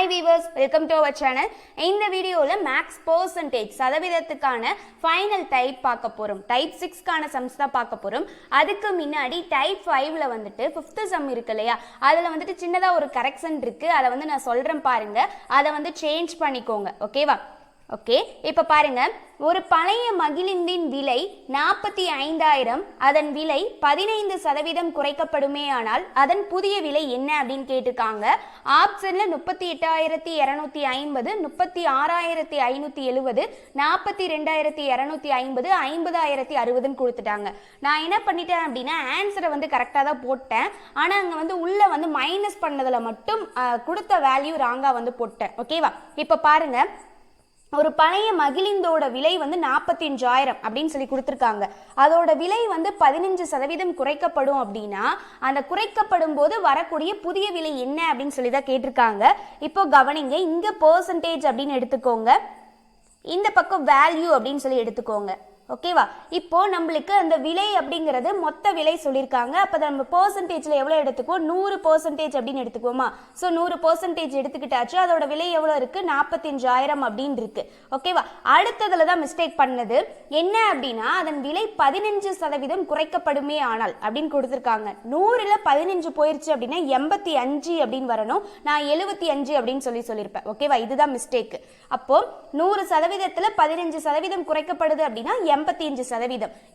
Hi viewers, welcome to our channel. இந்த வீடியோல maths percentage சதவீதத்துக்கான final type பார்க்க போறோம். டைப் 6 கான சம்ஸ் தான் பார்க்க போறோம். அதுக்கு முன்னாடி டைப் 5ல வந்துட்டு 5th சம் இருக்கு இல்லையா, அதுல வந்துட்டு சின்னதா ஒரு கரெக்ஷன் இருக்கு. அதை வந்து நான் சொல்றேன் பாருங்க, அதை வந்து சேஞ்ச் பண்ணிக்கோங்க. ஓகேவா? ஓகே, இப்போ பாருங்க, ஒரு பழைய மகிழுந்தின் விலை 45,000, அதன் விலை 15% குறைக்கப்படுமே ஆனால் அதன் புதிய விலை என்ன அப்படின்னு கேட்டிருக்காங்க. ஆப்ஷன்ல 38,250, 36,570, 42,250, 50,060 கொடுத்துட்டாங்க. நான் என்ன பண்ணிட்டேன் அப்படின்னா ஆன்சரை வந்து கரெக்டாக தான் போட்டேன், ஆனால் அங்கே வந்து உள்ள வந்து மைனஸ் பண்ணதில் மட்டும் கொடுத்த வேல்யூ ராங்காக வந்து போட்டேன். ஓகேவா? இப்போ பாருங்க, ஒரு பழைய மகிழிந்தோட விலை வந்து 45,000 அப்படின்னு சொல்லி கொடுத்துருக்காங்க. அதோட விலை வந்து 15% குறைக்கப்படும் அப்படின்னா அந்த குறைக்கப்படும் போது வரக்கூடிய புதிய விலை என்ன அப்படின்னு சொல்லி தான் கேட்டிருக்காங்க. இப்போ கவனிங்க, இங்க பெர்சன்டேஜ் அப்படின்னு எடுத்துக்கோங்க, இந்த பக்கம் வேல்யூ அப்படின்னு சொல்லி எடுத்துக்கோங்க. ஓகேவா? இப்போ நம்மளுக்கு அந்த விலை அப்படிங்கிறது மொத்த விலை சொல்லியிருக்காங்க. அப்போ நம்ம பெர்சன்டேஜில் எவ்வளோ எடுத்துக்குவோம்? 100% அப்படின்னு எடுத்துக்குவோமா? ஸோ 100% எடுத்துக்கிட்டாச்சு. அதோட விலை எவ்வளோ இருக்குது? 45,000 அப்படின்னு இருக்கு. ஓகேவா? அடுத்ததுல தான் மிஸ்டேக் பண்ணது என்ன அப்படின்னா அதன் விலை 15% குறைக்கப்படுமே ஆனால் அப்படின்னு கொடுத்துருக்காங்க. 100ல் 15 போயிருச்சு அப்படின்னா 85 அப்படின்னு வரணும். நான் 75 அப்படின்னு சொல்லியிருப்பேன். ஓகேவா? இதுதான் மிஸ்டேக். அப்போ 100%ல் 15% குறைக்கப்படுது அப்படின்னா 85%.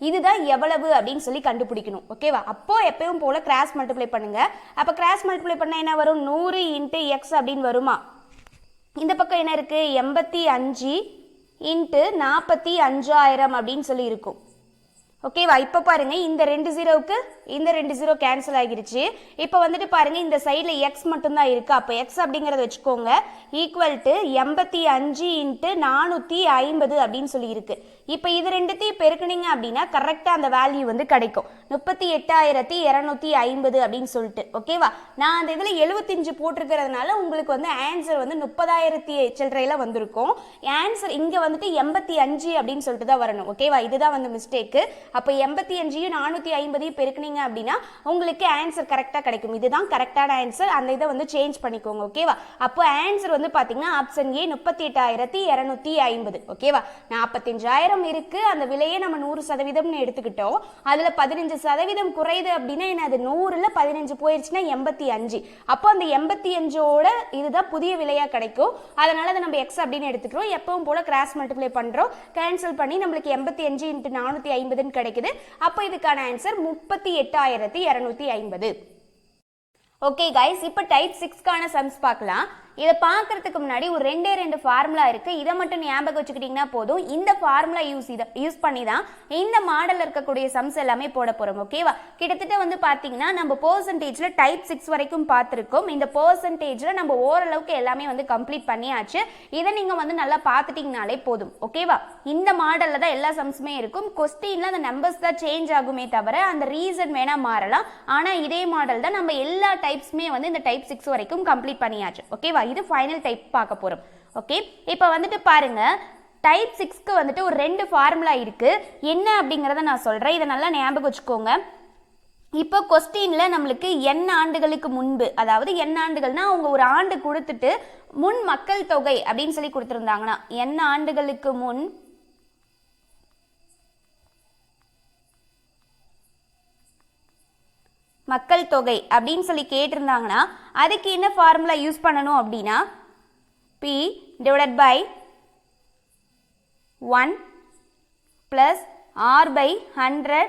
இதுதான் எவ்வளவு அப்படின்னு சொல்லி கண்டுபிடிக்கணும். ஓகேவா? அப்போ எப்பவும் போல கிராஸ் மல்டிப்ளை பண்ணுங்க. அப்ப கிராஸ் மல்டிப்ளை பண்ணா என்ன வரும்? 100 × x அப்படின்னு வருமா? இந்த பக்கம் என்ன இருக்கு? 85 × 45,000 அப்படின்னு சொல்லி இருக்கும். ஓகேவா? இப்போ பாருங்க, இந்த 2 0க்கு இந்த 2 0 கேன்சல் ஆகிருச்சு. இப்போ வந்துட்டு பாருங்க, இந்த சைடில் எக்ஸ் மட்டும்தான் இருக்கு. அப்போ எக்ஸ் அப்படிங்கிறத வச்சுக்கோங்க, ஈக்குவல் டு 85 × 450 அப்படின்னு சொல்லி இருக்கு. இப்போ இது ரெண்டுத்தையும் பெருக்குனீங்க அப்படின்னா கரெக்டாக அந்த வேல்யூ வந்து கிடைக்கும், 38,250 அப்படின்னு சொல்லிட்டு. ஓகேவா? நான் அந்த இதில் 75 போட்டிருக்கிறதுனால உங்களுக்கு வந்து ஆன்சர் வந்து 30,000 சில்லறையில் வந்திருக்கும். ஆன்சர் இங்கே வந்துட்டு 85 அப்படின்னு சொல்லிட்டு தான் வரணும். ஓகேவா? இதுதான் வந்து மிஸ்டேக்கு. அப்போ 85 450 பெருக்குனீங்க அப்படின்னா உங்களுக்கு ஆன்சர் கரெக்டாக கிடைக்கும். இதுதான் கரெக்டான ஆன்சர். அந்த இதை வந்து சேஞ்ச் பண்ணிக்கோங்க. ஓகேவா? அப்போ ஆன்சர் வந்து பார்த்தீங்கன்னா ஆப்ஷன் ஏ 38,250. ஓகேவா? 45,000 இருக்கு, அந்த விலையை நம்ம 100% எடுத்துக்கிட்டோம். அதுல 15% குறையுது அப்படின்னா என்ன? அது 100ல் 15 போயிருச்சுன்னா 85. அப்போ அந்த 85ஓட இதுதான் புதிய விலையா கிடைக்கும். அதனால அதை நம்ம எக்ஸ் அப்படின்னு எடுத்துக்கிறோம். எப்பவும் போல கிராஸ் மல்டிப்ளை பண்றோம், கேன்சல் பண்ணி நம்மளுக்கு 85 × 450 கிடைக்குது. அப்போ இதுக்கான ஆன்சர் 38,250. ஓகே கைஸ், இப்போ டைப் 6 கான சம்ஸ் பார்க்கலாம். இதை பார்க்கறதுக்கு முன்னாடி ஒரு ரெண்டு ஃபார்முலா இருக்கு, இதை மட்டும் ஞாபகம் வச்சுக்கிட்டீங்கன்னா போதும். இந்த ஃபார்முலா யூஸ் பண்ணி தான் இந்த மாடல் இருக்கக்கூடிய சம்ஸ் எல்லாமே போட போறோம். ஓகேவா? கிட்டத்தட்ட வந்து பாத்தீங்கன்னா நம்ம பெர்சன்டேஜ்ல டைப் 6 வரைக்கும் பார்த்துருக்கோம். இந்த பெர்சன்டேஜ்ல நம்ம ஓரளவுக்கு எல்லாமே வந்து கம்ப்ளீட் பண்ணியாச்சு. இதை நீங்க வந்து நல்லா பார்த்துட்டீங்கனாலே போதும். ஓகேவா? இந்த மாடல்ல தான் எல்லா சம்ஸுமே இருக்கும். கொஸ்டின்ல அந்த நம்பர்ஸ் தான் சேஞ்ச் ஆகுமே தவிர அந்த ரீசன் வேணா மாறலாம். ஆனா இதே மாடல் தான் நம்ம எல்லா டைப்ஸுமே வந்து இந்த டைப் 6 வரைக்கும் கம்ப்ளீட் பண்ணியாச்சு. ஓகேவா? இது ஃபைனல் டைப் பார்க்க போறோம். ஓகே, இப்போ வந்துட்டு பாருங்க, டைப் 6க்கு வந்துட்டு ஒரு 2 ஃபார்முலா இருக்கு. என்ன அப்படிங்கறத நான் சொல்றேன், இதை நல்லா ஞாபகம் வச்சுக்கோங்க. இப்போ கொஸ்டின்ல நம்மளுக்கு n ஆண்டுகளுக்கு முன்பு, அதாவது n ஆண்டுகள்னா அவங்க ஒரு ஆண்டு கொடுத்துட்டு முன் மக்கள் தொகை அப்படின்னு சொல்லி கொடுத்துருந்தாங்கன்னா n ஆண்டுகளுக்கு முன் மக்கள் தொகை அப்படின்னு சொல்லி கேட்டிருந்தாங்கன்னா அதுக்கு என்ன ஃபார்முலா யூஸ் பண்ணணும் அப்படின்னா p divided by 1 plus r by 100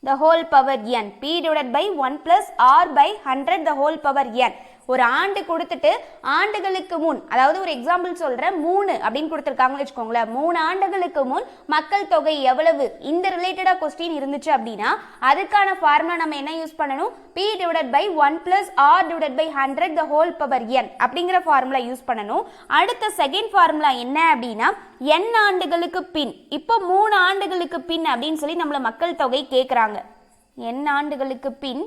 the whole power n. p divided by 1 plus r by 100 the whole power n. ஒரு ஆண்டு கொடுத்துட்டு ஆண்டுகளுக்கு முன், அதாவது ஒரு எக்ஸாம்பிள் சொல்றேன், 3 அப்படின்னு கொடுத்துருக்காங்கன்னு வச்சுக்கோங்களேன். 3 ஆண்டுகளுக்கு முன் மக்கள் தொகை எவ்வளவு, இந்த ரிலேட்டடா கொஸ்டின் இருந்துச்சு அப்படின்னா அதுக்கான ஃபார்முலா நம்ம என்ன யூஸ் பண்ணணும்? p divided by 1 plus r divided by 100 the whole power n அப்படிங்கிற ஃபார்முலா யூஸ் பண்ணணும். அடுத்த செகண்ட் ஃபார்முலா என்ன அப்படின்னா n ஆண்டுகளுக்கு பின். இப்போ 3 ஆண்டுகளுக்கு பின் அப்படின்னு சொல்லி நம்மள மக்கள் தொகை கேட்குறாங்க. n ஆண்டுகளுக்கு பின்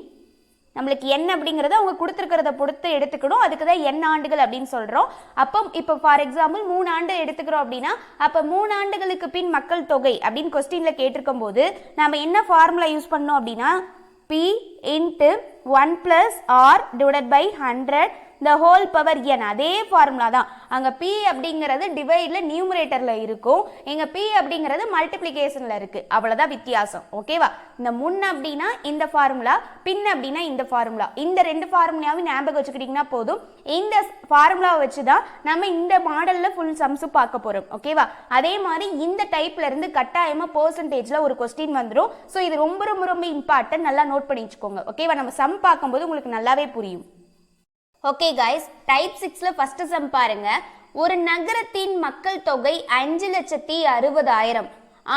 நம்மளுக்கு n அப்படிங்கறத அவங்க கொடுத்துருக்கிறத பொறுத்து எடுத்துக்கணும். அதுக்கு தான் n ஆண்டுகள் அப்படின்னு சொல்றோம். அப்போ இப்போ ஃபார் எக்ஸாம்பிள் 3 ஆண்டு எடுத்துக்கிறோம் அப்படின்னா அப்போ 3 ஆண்டுகளுக்கு பின் மக்கள் தொகை அப்படின்னு கொஸ்டின்ல கேட்டிருக்கும் போது நம்ம என்ன ஃபார்முலா யூஸ் பண்ணோம் அப்படின்னா p × 1 plus r divided by 100 the whole power n. அதே ஃபார்முலா தான். அங்க p அப்படிங்கிறது டிவைட்ல நியூமரேட்டர்ல இருக்கும், இங்க p அப்படிங்கிறது மல்டிப்ளிகேஷன்ல இருக்கு. அவ்வளவுதான் வித்தியாசம். ஓகேவா? இந்த முன் அப்படின்னா இந்த ஃபார்முலா, பின் அப்படின்னா இந்த ஃபார்முலா. இந்த ரெண்டு ஃபார்முலாவையும் ஞாபகம் வச்சுக்கிட்டீங்கன்னா போதும். இந்த ஃபார்முலாவை வச்சு தான் நம்ம இந்த மாடல்ல ஃபுல் சம்ஸ் பார்க்க போறோம். ஓகேவா? அதே மாதிரி இந்த டைப்ல இருந்து கட்டாயமா பெர்சன்டேஜ்ல ஒரு क्वेश्चन வந்துரும். சோ இது ரொம்ப ரொம்ப ரொம்ப இம்பார்ட்டன்ட். நல்லா நோட் பண்ணி வச்சுக்கோங்க. ஓகேவா? நம்ம சம் பார்க்கும்போது உங்களுக்கு நல்லாவே புரியும். ஓகே गाइस, டைப் 6ல ஃபர்ஸ்ட் சம் பாருங்க. ஒரு நகரத்தின் மக்கள் தொகை 5,60,000.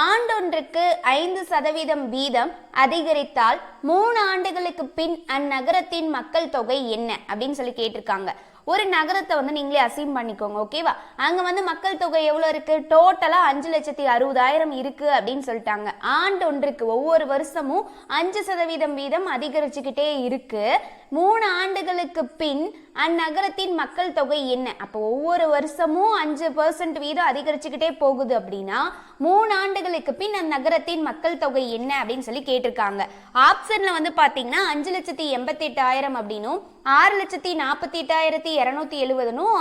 ஆண்டொன்றுக்கு 5% வீதம் அதிகரித்தால் 3 ஆண்டுகளுக்கு பின் அந்நகரத்தின் மக்கள் தொகை என்ன அப்படின்னு சொல்லி கேட்டிருக்காங்க. ஒரு நகரத்தை வந்து நீங்களே அசீம் பண்ணிக்கோங்க. ஓகேவா? அங்க வந்து மக்கள் தொகை எவ்வளவு இருக்கு? டோட்டலா 5,60,000 இருக்கு அப்படின்னு சொல்லிட்டாங்க. ஆண்டொன்றுக்கு ஒவ்வொரு வருஷமும் 5% வீதம் அதிகரிச்சுக்கிட்டே இருக்கு. 3 ஆண்டுகளுக்கு பின் அந்நகரத்தின் மக்கள் தொகை என்ன? அப்போ ஒவ்வொரு வருஷமும் 5% வீதம் அதிகரிச்சுக்கிட்டே போகுது அப்படின்னா 3 ஆண்டுகளுக்கு பின் அந்நகரத்தின் மக்கள் தொகை என்ன அப்படின்னு சொல்லி கேட்டிருக்காங்க. ஆப்ஷன்ல வந்து பாத்தீங்கன்னா 5,88,000 அப்படின்னும் 6,48,270,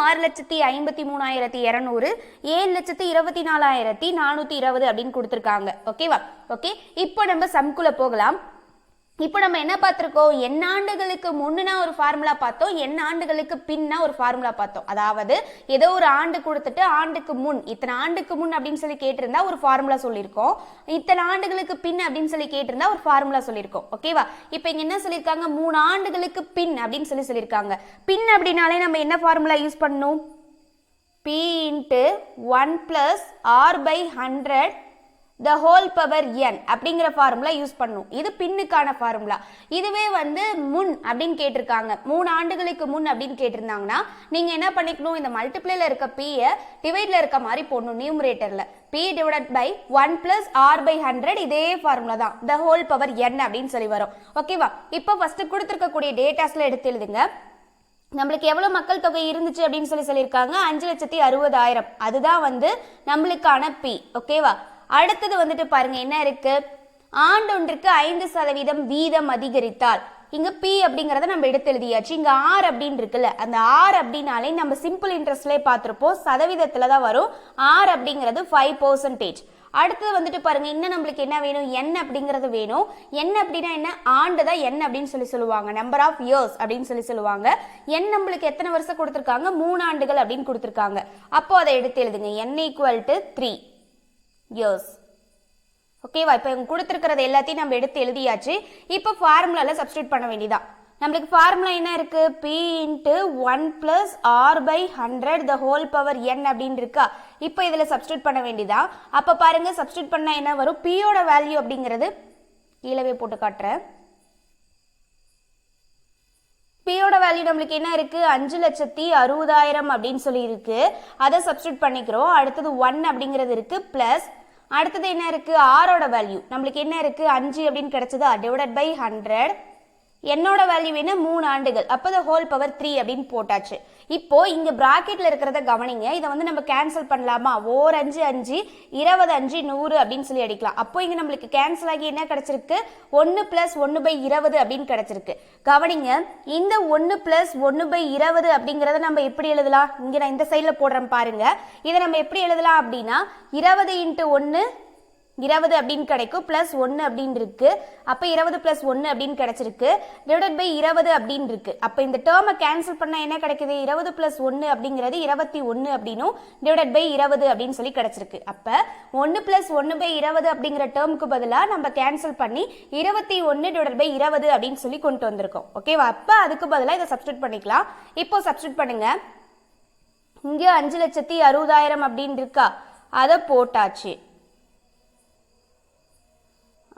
6,53,200, 7,24,420 அப்படின்னு கொடுத்துருக்காங்க. ஓகேவா? ஓகே, இப்போ நம்ம சம்குள்ள போகலாம். இப்போ நம்ம என்ன பார்த்திருக்கோம்? என் ஆண்டுகளுக்கு முன்னா ஒரு ஃபார்முலா பார்த்தோம், என் ஆண்டுகளுக்கு பின்னா ஒரு ஃபார்முலா பார்த்தோம். அதாவது ஏதோ ஒரு ஆண்டு கொடுத்துட்டு ஆண்டுக்கு முன், இத்தனை ஆண்டுக்கு முன் அப்படின்னு சொல்லி கேட்டிருந்தா ஒரு ஃபார்முலா சொல்லியிருக்கோம், இத்தனை ஆண்டுகளுக்கு பின் அப்படின்னு சொல்லி கேட்டிருந்தா ஒரு ஃபார்முலா சொல்லியிருக்கோம். ஓகேவா? இப்போ இங்க என்ன சொல்லியிருக்காங்க? 3 ஆண்டுகளுக்கு பின் அப்படின்னு சொல்லியிருக்காங்க. பின் அப்படின்னாலே நம்ம என்ன ஃபார்முலா யூஸ் பண்ணணும்? p × 1 + r/100 the whole power n அப்படிங்கிற ஃபார்முலா யூஸ் பண்ணும். இது பின்னுக்கான ஃபார்முலா. இதுவே வந்து முன் அப்படின்னு கேட்டிருக்காங்க, 3 ஆண்டுகளுக்கு முன் அப்படின்னு கேட்டிருந்தாங்கன்னா நீங்க என்ன பண்ணிக்கணும்? இந்த மல்டிப்ளைல இருக்க p டிவைட்ல இருக்க மாதிரி போடணும். நியூமரேட்டர்ல p / 1 + r/100 இதே ஃபார்முலா தான், the whole power n அப்படின்னு சொல்லி வரும். ஓகேவா? இப்போ ஃபர்ஸ்ட் கொடுத்திருக்கக்கூடிய டேட்டாஸ்ல எடுத்து எழுதுங்க. நம்மளுக்கு எவ்வளவு மக்கள் தொகை இருந்துச்சு அப்படின்னு சொல்லியிருக்காங்க? 5,60,000. அதுதான் வந்து நம்மளுக்கான p. ஓகேவா? அடுத்தது வந்துட்டு பாருங்க என்ன இருக்கு? ஆண்டொன்றுக்கு 5% வீதம் அதிகரித்தால், இங்க p அப்படிங்கறத நம்ம எடுத்து எழுதியாச்சு. இங்க r அப்படின்னு இருக்குல்ல, அந்த r அப்படின்னாலே நம்ம சிம்பிள் இன்ட்ரெஸ்ட்லயே பார்த்திருப்போம், சதவீதத்துல தான் வரும். r அப்படிங்கிறது 5%. அடுத்தது வந்துட்டு பாருங்க, இன்னும் நம்மளுக்கு என்ன வேணும்? n அப்படிங்கிறது வேணும். n அப்படின்னா என்ன? ஆண்டு தான் n அப்படின்னு சொல்லுவாங்க, நம்பர் ஆஃப் இயர்ஸ் அப்படின்னு சொல்லுவாங்க. n நம்மளுக்கு எத்தனை வருஷம் கொடுத்துருக்காங்க? 3 ஆண்டுகள் அப்படின்னு கொடுத்துருக்காங்க. அப்போ அதை எடுத்து எழுதுங்க. n = 3 years. ஓகேவா? இப்போ இவங்க கொடுத்துருக்கிறது எல்லாத்தையும் நம்ம எடுத்து எழுதியாச்சு. இப்போ ஃபார்முலால சப்ஸ்டிட்யூட் பண்ண வேண்டியதான். நம்மளுக்கு ஃபார்முலா என்ன இருக்கு? p × 1 + r/100 the whole power n அப்படின்னு இருக்கா? இப்போ இதுல சப்ஸ்டிட்யூட் பண்ண வேண்டியதா. அப்ப பாருங்க சப்ஸ்டிட்யூட் பண்ணா என்ன வரும்? p யோட வேல்யூ அப்படிங்கிறது கீழவே போட்டு காட்டுறேன். p யோட வேல்யூ நம்மளுக்கு என்ன இருக்கு? 5,60,000 அப்படின்னு சொல்லி இருக்கு. அதை சப்ஸ்டிட்யூட் பண்ணிக்கிறோம். அடுத்தது 1 அப்படிங்கிறது இருக்கு, பிளஸ் அடுத்தது என்ன இருக்கு? r ஓட வேல்யூ நம்மளுக்கு என்ன இருக்கு? 5 அப்படின்னு கிடைச்சதா, /100. என்னோட வேல்யூ என்ன? 3 ஆண்டுகள். அப்போ the whole power 3 அப்படின்னு போட்டாச்சு. இப்போ இங்க பிராக்கெட்ல இருக்கிறத கவனிங்க. இதை வந்து நம்ம கேன்சல் பண்ணலாமா? 4 5 5 20 5 100 அப்படின்னு சொல்லி அடிக்கலாம். அப்போ இங்க நம்மளுக்கு கேன்சல் ஆகி என்ன கிடைச்சிருக்கு? 1 + 1/20 அப்படின்னு கிடைச்சிருக்கு. கவனிங்க, இந்த 1 + 1/20 அப்படிங்கறத நம்ம எப்படி எழுதலாம்? இங்க நான் இந்த சைட்ல போடுறேன் பாருங்க. இதை நம்ம எப்படி எழுதலாம் அப்படின்னா 20 × 1 20 அப்படின்னு கிடைக்கும், பிளஸ் 1 அப்படின்னு இருக்கு. அப்ப 20 + 1 அப்படின்னு கிடைச்சிருக்கு, /20 அப்படின்னு இருக்கு. அப்ப இந்த டேர்மை கேன்சல் பண்ணா என்ன கிடைக்குது? 20 + 1 அப்படிங்கிறது 21 அப்படின்னும் /20 அப்படின்னு சொல்லி கிடைச்சிருக்கு. அப்ப 1 + 1/20 அப்படிங்கிற டேர்முக்கு பதிலா நம்ம கேன்சல் பண்ணி 21/20 அப்படின்னு சொல்லி கொண்டு வந்திருக்கோம். ஓகேவா? அப்ப அதுக்கு பதிலா இதை சப்ஸ்டிட்யூட் பண்ணிக்கலாம். இப்போ சப்ஸ்டிட்யூட் பண்ணுங்க. இங்க 5,60,000 அப்படின்னு இருக்கா? அதை போட்டாச்சு.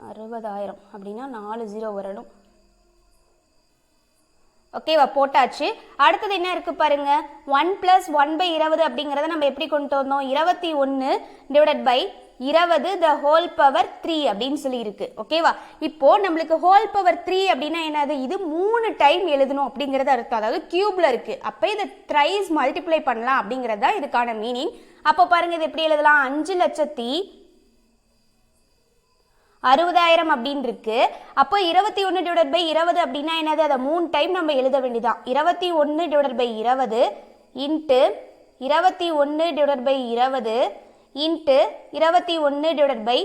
60,000 அப்படின்னா 4 0 வரணும். ஓகேவா? போட்டாச்சு. அடுத்தது என்ன இருக்கு பாருங்க? 1 + 1/20 அப்படிங்கறத நம்ம எப்படி கொண்டு வந்தோம்? 21/20 the whole power 3 அப்படின்னு சொல்லி இருக்கு. ஓகேவா? இப்போ நம்மளுக்கு whole power 3 அப்படின்னா என்னது? இது 3 டைம் எழுதணும் அப்படிங்கறது அர்த்தம். அதாவது கியூப்ல இருக்கு. அப்ப இதை thrice மல்டிப்ளை பண்ணலாம் அப்படிங்கறது தான் இதுக்கான மீனிங். அப்போ பாருங்க இது எப்படி எழுதலாம்? 60,000 அப்படின்னு இருக்கு. அப்போ 21 டிவைடட் பை 20 அப்படின்னா என்னது? அதை 3 டைம் நம்ம எழுத வேண்டியதான். 21 divided by 20 into 21 divided by 20 into 21 divided by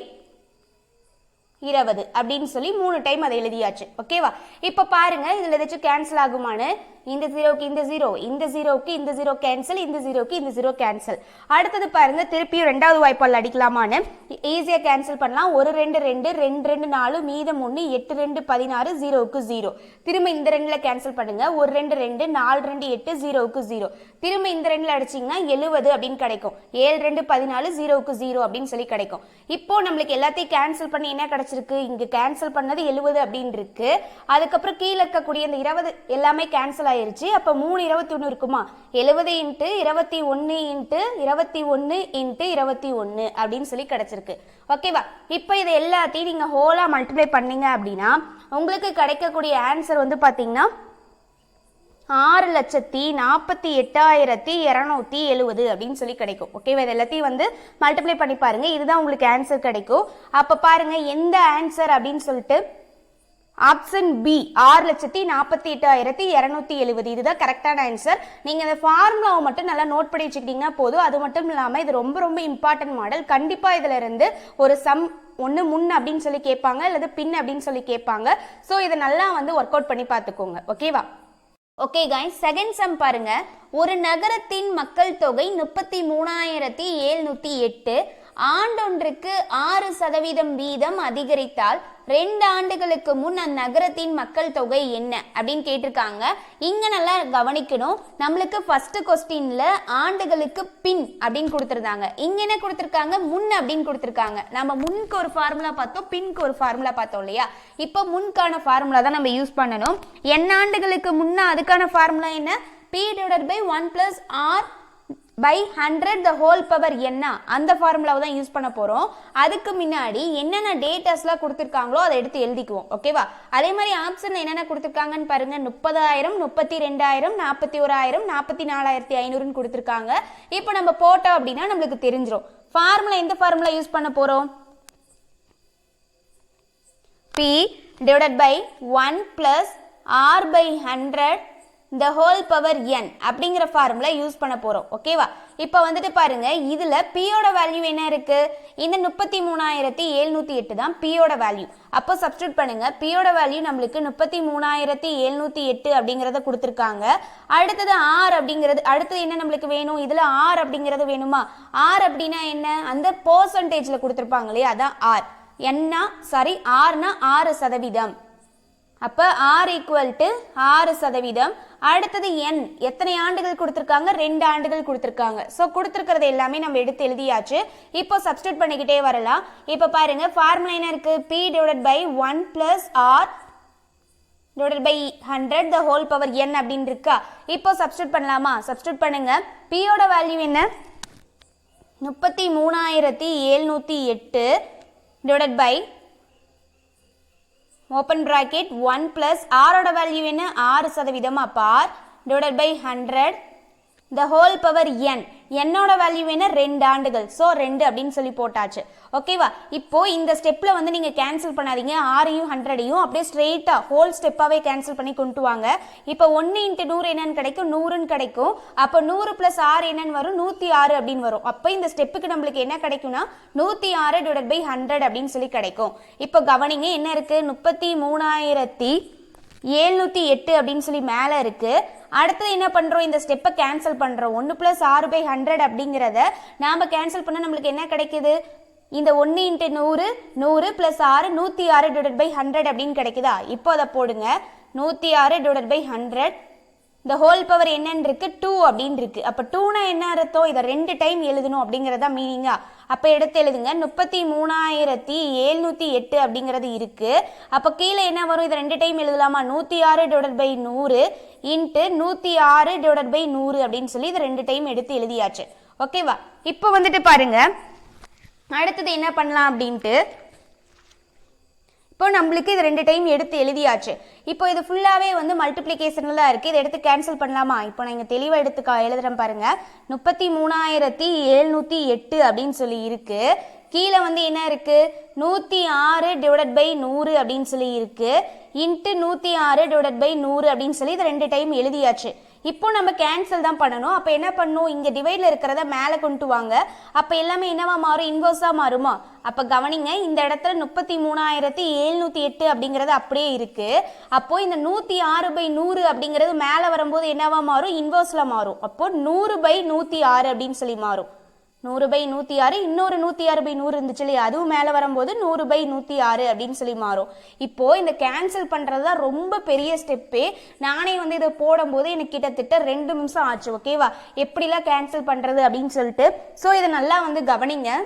20 அப்படின்னு சொல்லி 3 டைம் அதை எழுதியாச்சு. ஓகேவா? இப்போ பாருங்க இதுல ஏதாச்சும் கேன்சல் ஆகுமான்னு. இந்த ஜீரோக்கு இந்த ஜீரோ, இந்த ஜீரோக்கு இந்த ஜீரோ கேன்சல், இந்த ஜீரோக்கு இந்த ஜீரோ கேன்சல். அடுத்தது பாருங்க திருப்பியும் ரெண்டாவது வாய்ப்பால் அடிக்கலாமான்னு. ஈஸியா கேன்சல் பண்ணலாம். 1 2 2 2 2 4 மீதம் 1 8 2 16 ஜீரோவுக்கு ஜீரோ. திரும்ப இந்த ரெண்டுல கேன்சல் பண்ணுங்க. 1 2 2 4 2 8 ஜீரோவுக்கு ஜீரோ. திரும்ப இந்த ரெண்டுல அடிச்சிங்கன்னா 70 அப்படின்னு கிடைக்கும். 7 2 14 ஜீரோவுக்கு ஜீரோ அப்படின்னு சொல்லி கிடைக்கும். இப்போ நம்மளுக்கு எல்லாத்தையும் கேன்சல் பண்ணி என்ன கிடைச்சிருக்கு? இங்க கேன்சல் பண்ணது 70 அப்படின்னு இருக்கு. அதுக்கப்புறம் கீழே இருக்கக்கூடிய இந்த 20 எல்லாமே கேன்சல் ஆயிருச்சு. அப்ப 3 21 இருக்குமா? 70 இன்ட்டு 21 இன்ட்டு 21 இன்ட்டு 21 அப்படின்னு சொல்லி கிடைச்சிருக்கு. ஓகேவா? இப்போ இது எல்லாத்தையும் நீங்க ஹோலா மல்டிப்ளை பண்ணீங்க அப்படின்னா உங்களுக்கு கிடைக்கக்கூடிய ஆன்சர் வந்து பாத்தீங்கன்னா 6,48,270 அப்படின்னு சொல்லி கிடைக்கும். ஓகேவா? இது எல்லாத்தையும் வந்து மல்டிப்ளை பண்ணி பாருங்க. இதுதான் உங்களுக்கு ஆன்சர் கிடைக்கும். அப்ப பாருங்க எந்த ஆன்சர் அப்படின்னு சொல்லிட்டு ஆப்ஷன் பி 6,48,270 இதுதான் கரெக்டான ஆன்சர். நீங்க இந்த ஃபார்முலாவை மட்டும் நல்லா நோட் பண்ணி வச்சுக்கிட்டீங்கன்னா போதும். அது மட்டும் இல்லாம இது ரொம்ப ரொம்ப இம்பார்ட்டன்ட் மாடல். கண்டிப்பா இதுல இருந்து ஒரு சம் ஒன்று முன் அப்படின்னு சொல்லி கேட்பாங்க, அல்லது பின் அப்படின்னு சொல்லி கேட்பாங்க. ஸோ இதை நல்லா வந்து ஒர்க் அவுட் பண்ணி பார்த்துக்கோங்க. ஓகேவா? ஓகே காய்ஸ், செகண்ட் சம் பாருங்க. ஒரு நகரத்தின் மக்கள் தொகை 33,708. ஆண்டொன்றுக்கு 6% வீதம் அதிகரித்தால் 2 ஆண்டுகளுக்கு முன் அந்நகரத்தின் மக்கள் தொகை என்ன அப்படின்னு கேட்டிருக்காங்க. இங்க நல்லா கவனிக்கணும். நம்மளுக்கு ஃபர்ஸ்ட் கொஸ்டின்ல ஆண்டுகளுக்கு பின் அப்படின்னு கொடுத்துருந்தாங்க. இங்க என்ன கொடுத்துருக்காங்க? முன் அப்படின்னு கொடுத்துருக்காங்க. நம்ம முன்க்கு ஒரு ஃபார்முலா பார்த்தோம், பின்க்கு ஒரு ஃபார்முலா பார்த்தோம் இல்லையா? இப்போ முன்கான ஃபார்முலா தான் நம்ம யூஸ் பண்ணணும். n ஆண்டுகளுக்கு முன்ன அதுக்கான ஃபார்முலா என்ன? p divided by 1 plus r by 100 the whole power என்ன? அந்த ஃபார்முலாவை தான் யூஸ் பண்ண போறோம். அதுக்கு முன்னாடி என்னென்ன டேட்டாஸ்லாம் கொடுத்துருக்காங்களோ அதை எடுத்து எழுதிக்குவோம். ஓகேவா? அதே மாதிரி ஆப்ஷன் என்னென்ன கொடுத்துருக்காங்கன்னு பாருங்க. 30,000 32,000 41,000 44,500 கொடுத்துருக்காங்க. இப்போ நம்ம போட்டோம் அப்படின்னா நம்மளுக்கு தெரிஞ்சிடும். ஃபார்முலா எந்த ஃபார்முலா யூஸ் பண்ண போறோம்? p divided by 1 plus r by 100 the whole power n அப்படிங்கிற ஃபார்முலா யூஸ் பண்ண போறோம். ஓகேவா? இப்போ வந்துட்டு பாருங்க இதுல p யோட வேல்யூ என்ன இருக்கு? இந்த 33,708 தான் p யோட வேல்யூ. அப்போ சப்ஸ்டிட்யூட் பண்ணுங்க. p யோட வேல்யூ நம்மளுக்கு 33,708 அப்படிங்கறத கொடுத்திருக்காங்க. அடுத்தது r அப்படிங்கிறது அடுத்து என்ன நம்மளுக்கு வேணும்? இதுல r அப்படிங்கிறது வேணுமா? r அப்படினா என்ன? அந்த பெர்சன்டேஜ்ல கொடுத்திருப்பாங்க இல்லையா? அதான் r. என்ன சாரி rனா 6%. அப்ப r equal to 6%. அடுத்தது n எத்தனை ஆண்டுகள் கொடுத்திருக்காங்க? 2 ஆண்டுகள் கொடுத்திருக்காங்க. சோ கொடுத்திருக்கிறது எல்லாமே நம்ம எடுத்து எழுதியாச்சு. இப்போ சப்ஸ்டிட்யூட் பண்ணிக்கிட்டே வரலாம். இப்போ பாருங்க ஃபார்முலா என்ன இருக்கு? p divided by 1 plus r divided by 100 the whole power n அப்படின்னு இருக்கா? இப்போ சப்ஸ்டிட்யூட் பண்ணலாமா? சப்ஸ்டிட்யூட் பண்ணுங்க. p யோட வேல்யூ என்ன? 33,708 divided by open bracket 1 plus r ஓட வேல்யூ என்ன? 6%. அப்ப r divided by 100 the whole power n. n ஓட வேல்யூ என்ன? 2 ஆண்டுகள். சோ 2 அப்படின்னு சொல்லி போட்டாச்சு. ஓகேவா? இப்போ இந்த ஸ்டெப்ல வந்து நீங்க கேன்சல் பண்ணாதீங்க. r-ஐயும் 100-ஐயும் அப்படியே ஸ்ட்ரெயிட்டா ஹோல் ஸ்டெப்பாவே கேன்சல் பண்ணி கொண்டு வாங்க. இப்போ 1 × 100 என்னன்னு கிடைக்கும்? 100ன்னு கிடைக்கும். அப்ப 100 plus r என்னன்னு வரும்? 106 அப்படின்னு வரும். அப்ப இந்த ஸ்டெப்புக்கு நம்மளுக்கு என்ன கிடைக்கும்னா 106 divided by 100 அப்படின்னு சொல்லி கிடைக்கும். இப்போ கவனிங்க என்ன இருக்கு? 33,708 அப்படின்னு சொல்லி மேல இருக்கு. அடுத்து என்ன பண்றோம்? இந்த ஸ்டெப்பை கேன்சல் பண்றோம். 1 plus r by 100 அப்படிங்கறத நாம கேன்சல் பண்ணா நம்மளுக்கு என்ன கிடைக்குது? இந்த 1 × 100 100 plus r 106 divided by 100 அப்படின்னு கிடைக்குதா? இப்போ அதை போடுங்க. 106 divided by 100 the whole power என்னன்னு இருக்கு? 2 அப்படின்னு இருக்கு. அப்ப 2னா என்ன அர்த்தம்? இதை 2 டைம் எழுதணும் அப்படிங்கறதா மீனிங்கா? அப்ப எடுத்து எழுதுங்க. 33,708 அப்படிங்கிறது இருக்கு. அப்ப கீழே என்ன வரும்? இதை 2 டைம் எழுதலாமா? 106 divided by 100 into 106 divided by 100 அப்படின்னு சொல்லி இதை 2 டைம் எடுத்து எழுதியாச்சு. ஓகேவா? இப்போ வந்துட்டு பாருங்க அடுத்தது என்ன பண்ணலாம் அப்படின்ட்டு. இப்போ நம்மளுக்கு இது 2 டைம் எடுத்து எழுதியாச்சு. இப்போ இது ஃபுல்லாவே வந்து மல்டிப்ளிகேஷன்ல தான் இருக்கு. இதை எடுத்து கேன்சல் பண்ணலாமா? இப்போ நான் இங்க தெளிவா எடுத்து எழுதுறேன் பாருங்க. 33,708 அப்படின்னு சொல்லி இருக்கு. கீழே வந்து என்ன இருக்கு 106 டிவைடட் பை 100 அப்படின்னு சொல்லி இருக்கு, இன்ட்டு 106 டிவைடட் பை 100 அப்படின்னு சொல்லி இது 2 டைம் எழுதியாச்சு. இப்போ நம்ம கேன்சல் தான் பண்ணணும். அப்போ என்ன பண்ணணும், இங்கே டிவைடில் இருக்கிறத மேலே கொண்டு வாங்க. அப்போ எல்லாமே என்னவா மாறும், இன்வர்ஸாக மாறுமா? அப்போ கவனிங்க, இந்த இடத்துல 33,708 அப்படிங்கிறது அப்படியே இருக்கு. அப்போ இந்த 106/100 அப்படிங்கிறது மேலே வரும்போது என்னவா மாறும், இன்வர்ஸில் மாறும். அப்போ 100/106 அப்படின்னு சொல்லி மாறும். 100/106, இன்னொரு 106/100 இருந்துச்சு இல்லையா, அதுவும் மேலே வரும்போது 100/106 அப்படின்னு சொல்லி மாறும். இப்போ இந்த கேன்சல் பண்ணுறது தான் ரொம்ப பெரிய ஸ்டெப்பே. நானே வந்து இதை போடும்போது எனக்கு கிட்டத்தட்ட 2 நிமிஷம் ஆச்சு. ஓகேவா, எப்படிலாம் கேன்சல் பண்ணுறது அப்படின்னு சொல்லிட்டு. ஸோ இதை நல்லா வந்து கவனிங்க.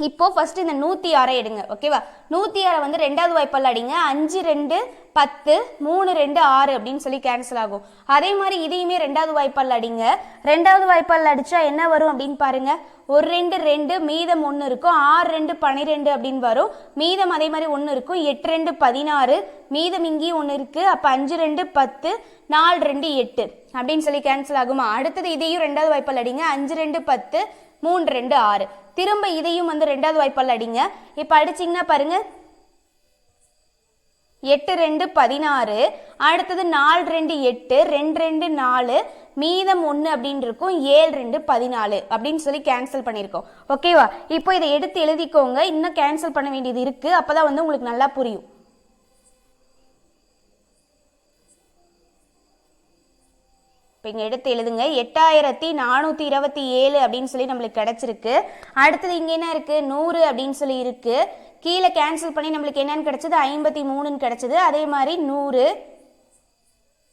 இப்போ ஃபர்ஸ்ட் இந்த 106 எடுங்க. ஓகேவா, 106 வந்து 2வது வாய்ப்பால் அடிங்க. 5 2 10 3 2 6 அப்படின்னு சொல்லி கேன்சல் ஆகும். அதே மாதிரி இதையுமே 2வது வாய்ப்பால் அடிங்க. 2வது வாய்ப்பால் அடிச்சா என்ன வரும் அப்படின்னு பாருங்க. 1 2 2 மீதம் 1 இருக்கும். 6 2 12 அப்படின்னு வரும். மீதம் அதே மாதிரி 1 இருக்கும். 8 2 16 மீதம் இங்கேயும் 1 இருக்கு. அப்போ 5 2 10 4 2 8 அப்படின்னு சொல்லி கேன்சல் ஆகுமா? அடுத்தது இதையும் 2வது வாய்ப்பால் அடிங்க. 5 2 10 3 2 6. திரும்ப இதையும் வந்து 2வது வாய்ப்பால் அடிங்க. இப்போ அடிச்சிங்கன்னா பாருங்க 8 2 16, அடுத்தது 4 2 8 2 2 4 மீதம் 1 அப்படின்னு இருக்கும். 7 2 14 அப்படின்னு சொல்லி கேன்சல் பண்ணியிருக்கோம். ஓகேவா, இப்போ இதை எடுத்து எழுதிக்கோங்க. இன்னும் கேன்சல் பண்ண வேண்டியது இருக்கு. அப்பதான் வந்து உங்களுக்கு நல்லா புரியும். இப்போ இங்கே எடுத்து எழுதுங்க. 8427 அப்படின்னு சொல்லி நம்மளுக்கு கிடைச்சிருக்கு. அடுத்தது இங்கே என்ன இருக்கு, 100 அப்படின்னு சொல்லி இருக்கு. கீழே கேன்சல் பண்ணி நம்மளுக்கு என்னன்னு கிடைச்சது, 53ன்னு கிடைச்சது. அதே மாதிரி 100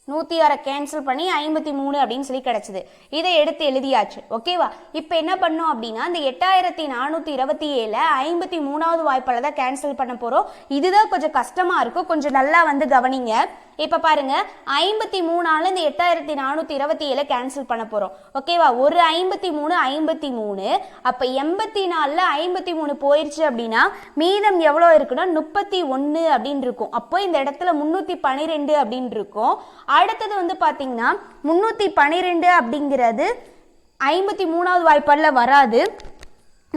106 கேன்சல் பண்ணி 53 அப்படின்னு சொல்லி கிடைச்சது. இதை எடுத்து எழுதியாச்சு. ஓகேவா, இப்போ என்ன பண்ணோம் அப்படின்னா இந்த 8427 53வது வாய்ப்பால் தான் கேன்சல் பண்ண போறோம். இதுதான் கொஞ்சம் கஷ்டமா இருக்கும், கொஞ்சம் நல்லா வந்து கவனிங்க. இப்போ பாருங்க 53ஆல இந்த 8427 கேன்சல் பண்ண போறோம். ஓகேவா, ஒரு 53 53. அப்ப 84ல 53 போயிருச்சு அப்படின்னா மீதம் எவ்வளோ இருக்குன்னா 31 அப்படின்னு இருக்கும். அப்போ இந்த இடத்துல 312 அப்படின்னு இருக்கும். அடுத்தது வந்து பாத்தீங்கன்னா 312 அப்படிங்கிறது 53வது வாய்ப்பாடுல வராது.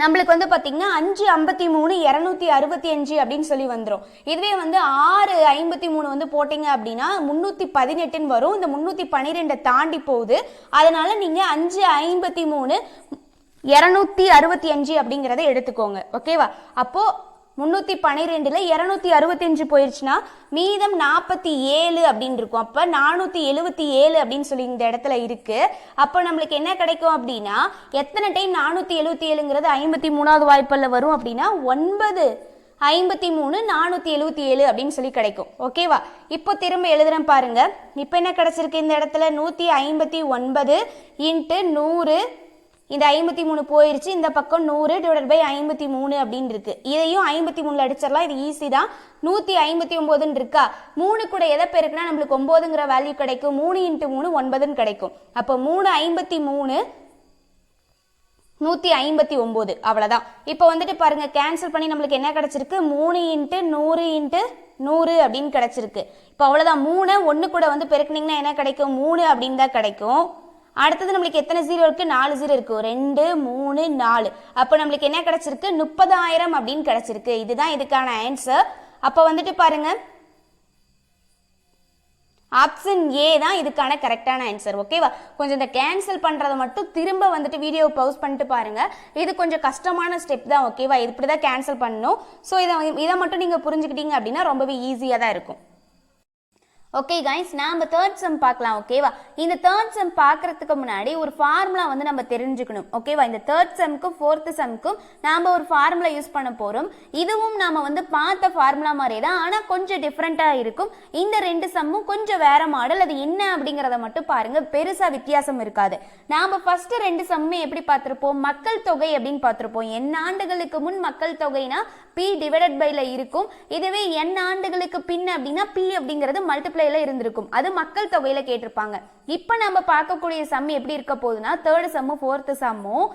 நம்மளுக்கு வந்து பார்த்தீங்கன்னா 5 53 265 அப்படின்னு சொல்லி வந்துடும். இதுவே வந்து 6 53 வந்து போட்டிங்க அப்படின்னா 318ன்னு வரும். இந்த 312 தாண்டி போகுது. அதனால நீங்கள் 5 53 265 அப்படிங்கிறத எடுத்துக்கோங்க. ஓகேவா, அப்போ 312ல 265 போயிருச்சுன்னா மீதம் 47 அப்படின்னு இருக்கும். அப்போ 477 அப்படின்னு சொல்லி இந்த இடத்துல இருக்கு. அப்போ நம்மளுக்கு என்ன கிடைக்கும் அப்படின்னா எத்தனை டைம் 477ங்கிறது 53வது வாய்ப்பில் வரும் அப்படின்னா 9 53 477 அப்படின்னு சொல்லி கிடைக்கும். ஓகேவா, இப்போ திரும்ப எழுதுறேன் பாருங்க. இப்போ என்ன கிடைச்சிருக்கு இந்த இடத்துல 159 இன்ட்டு 100. இந்த 53 போயிருச்சு. இந்த பக்கம் 100 டிவைடட் பை 53 அப்படின்னு இருக்கு. இதையும் 53ல அடிச்சிடலாம். இது ஈஸி தான். 159ன்னு இருக்கா, 3 கூட எதை பெருக்குனா நம்மளுக்கு 9ங்கிற வேல்யூ கிடைக்கும். 3 × 3 9ன்னு கிடைக்கும். அப்போ 3 53 159 அவ்வளோதான். இப்போ வந்துட்டு பாருங்க கேன்சல் பண்ணி நம்மளுக்கு என்ன கிடைச்சிருக்கு, 3 × 100 × 100 அப்படின்னு கிடைச்சிருக்கு. இப்போ அவ்வளோதான். 3 1 கூட வந்து பெருக்குனீங்கன்னா என்ன கிடைக்கும், 3 அப்படின்னு தான் கிடைக்கும். அடுத்தது நம்மளுக்கு எத்தனை 0 இருக்கு, 4 0 இருக்கு. 2 3 4. அப்போ நம்மளுக்கு என்ன கிடைச்சிருக்கு, 30,000 அப்படின்னு கிடைச்சிருக்கு. இதுதான் இதுக்கான ஆன்சர். அப்போ வந்துட்டு பாருங்க ஆப்ஷன் ஏ தான் இதுக்கான கரெக்டான ஆன்சர். ஓகேவா, கொஞ்சம் இந்த கேன்சல் பண்றதை மட்டும் திரும்ப வந்துட்டு வீடியோ பவுஸ் பண்ணிட்டு பாருங்க. இது கொஞ்சம் கஷ்டமான ஸ்டெப் தான். ஓகேவா, இப்படிதான் கேன்சல் பண்ணணும். ஸோ இதை மட்டும் நீங்க புரிஞ்சுக்கிட்டீங்க அப்படின்னா ரொம்பவே ஈஸியா தான் இருக்கும். ஓகே கைஸ், நாம தேர்ட் சம் பார்க்கலாம். ஓகேவா, இந்த தேர்ட் சம் பார்க்கறதுக்கு முன்னாடி ஒரு ஃபார்முலா வந்து நம்ம தெரிஞ்சுக்கணும். ஓகேவா, இந்த தேர்ட் சம்க்கும் ஃபோர்த் சம்க்கும் நாம ஒரு ஃபார்முலா யூஸ் பண்ண போறோம். இதுவும் நாம வந்து பார்த்த ஃபார்முலா மாதிரியே தான், ஆனா கொஞ்சம் டிஃப்ரெண்டா இருக்கும். இந்த 2 சம்மும் கொஞ்சம் வேற மாடல். அது என்ன அப்படிங்கறத மட்டும் பாருங்க, பெருசா வித்தியாசம் இருக்காது. நாம ஃபர்ஸ்ட் 2 சம்மே எப்படி பார்த்திருப்போம், மக்கள் தொகை அப்படின்னு பார்த்திருப்போம். n ஆண்டுகளுக்கு முன் மக்கள் தொகைனா p டிவைடட் பைல இருக்கும். இதுவே n ஆண்டுகளுக்கு பின் அப்படின்னா p அப்படிங்கிறது மல்டிப்ளை இருந்திருக்கும். அது மக்கள் தொகையில கேட்டிருப்பாங்க. இப்ப நம்ம பார்க்கக்கூடிய சம் எப்படி இருக்க போகுதுன்னா தேர்ட் சம்மும் ஃபோர்த் சம்மும்